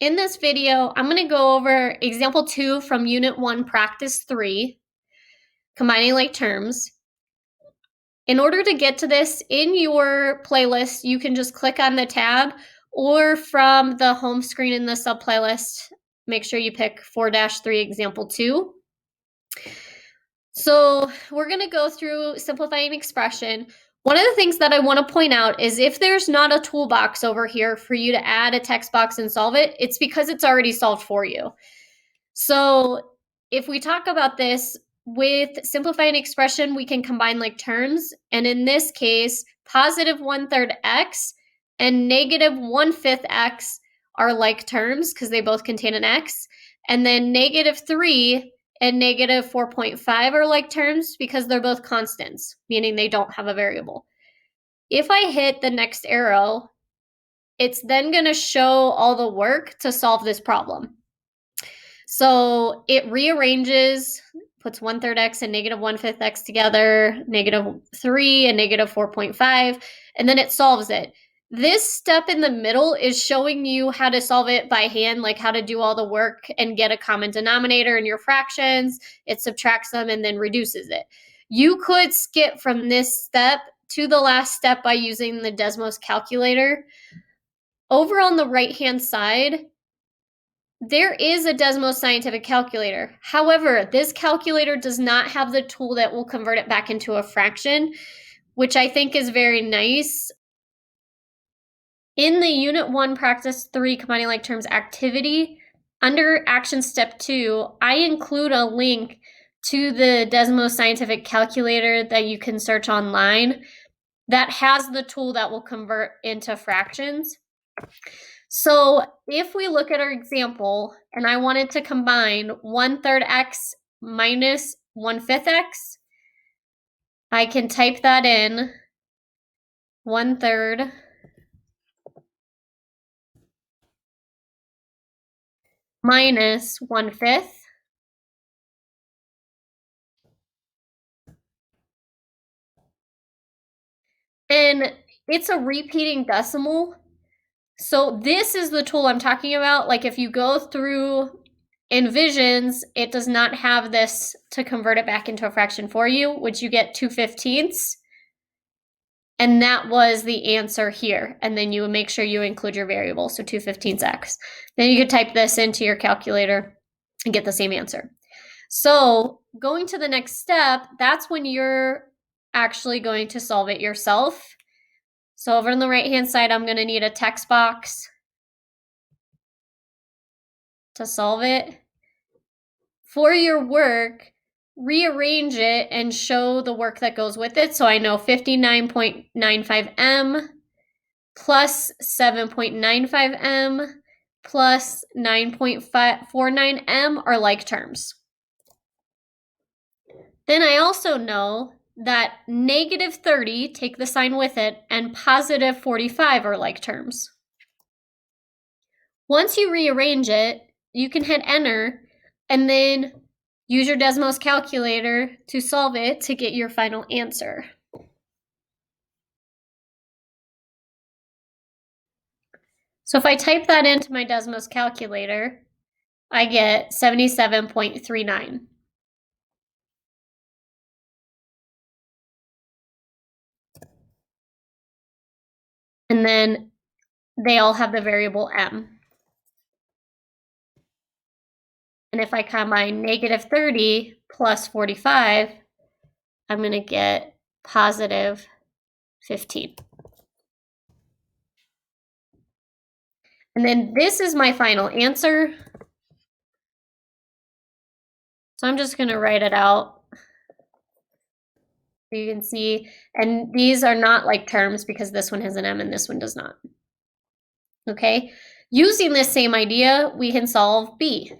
In this video, I'm going to go over example 2 from Unit 1, Practice 3, combining like terms. In order to get to this in your playlist, you can just click on the tab, or from the home screen in the sub-playlist, make sure you pick 4-3 example 2. So we're going to go through simplifying expression. One of the things that I want to point out is if there's not a toolbox over here for you to add a text box and solve it, it's because it's already solved for you. So if we talk about this with simplifying expression, we can combine like terms. And in this case, positive 1/3 x and negative 1/5 x are like terms because they both contain an x. And then negative 3 and negative 4.5 are like terms because they're both constants, meaning they don't have a variable. If I hit the next arrow, it's then going to show all the work to solve this problem. So it rearranges, puts 1/3 x and negative 1/5 x together, negative 3 and negative 4.5, and then it solves it. This step in the middle is showing you how to solve it by hand, like how to do all the work and get a common denominator in your fractions. It subtracts them and then reduces it. You could skip from this step to the last step by using the Desmos calculator. Over on the right-hand side, there is a Desmos scientific calculator. However, this calculator does not have the tool that will convert it back into a fraction, which I think is very nice. In the Unit 1 Practice 3 Combining Like Terms activity, under Action Step 2, I include a link to the Desmos scientific calculator that you can search online that has the tool that will convert into fractions. So if we look at our example, and I wanted to combine 1/3 x minus 1/5 x, I can type that in, 1/3 minus 1/5. And it's a repeating decimal. So this is the tool I'm talking about. Like if you go through Envisions, it does not have this to convert it back into a fraction for you, which you get 2/15. And that was the answer here. And then you would make sure you include your variable, so 2/15 x. Then you could type this into your calculator and get the same answer. So going to the next step, that's when you're actually going to solve it yourself. So over on the right-hand side, I'm going to need a text box to solve it. For your work, rearrange it and show the work that goes with it. So I know 59.95 m plus 7.95 m plus 9.49 m are like terms. Then I also know that negative 30, take the sign with it, and positive 45 are like terms. Once you rearrange it, you can hit enter and then use your Desmos calculator to solve it to get your final answer. So if I type that into my Desmos calculator, I get 77.39. And then they all have the variable m. And if I combine negative 30 plus 45, I'm going to get positive 15. And then this is my final answer. So I'm just going to write it out. So you can see, and these are not like terms because this one has an m and this one does not. Okay, using this same idea, we can solve B.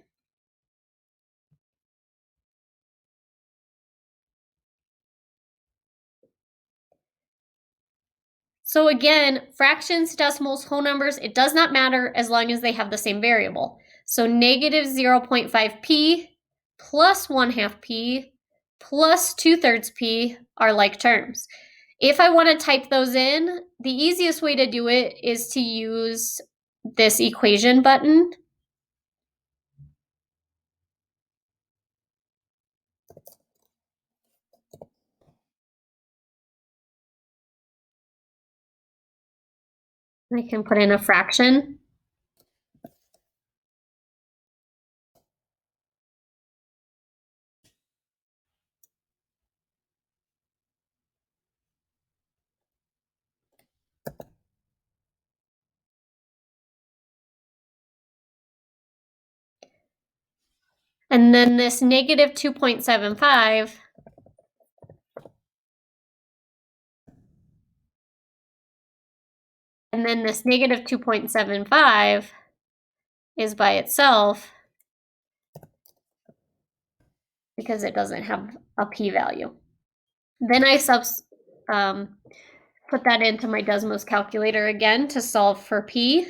So again, fractions, decimals, whole numbers, it does not matter as long as they have the same variable. So negative 0.5p plus 1/2 p plus 2/3 p are like terms. If I want to type those in, the easiest way to do it is to use this equation button. I can put in a fraction. And then this negative 2.75 and then this negative 2.75 is by itself because it doesn't have a p-value. Then I put that into my Desmos calculator again to solve for p.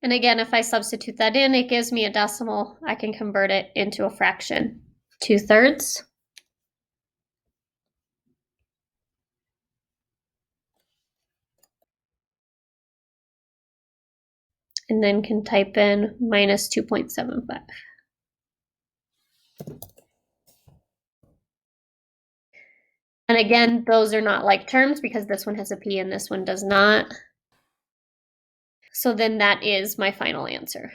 And again, if I substitute that in, it gives me a decimal. I can convert it into a fraction. 2/3. And then can type in minus 2.75. And again, those are not like terms because this one has a p and this one does not. So then that is my final answer.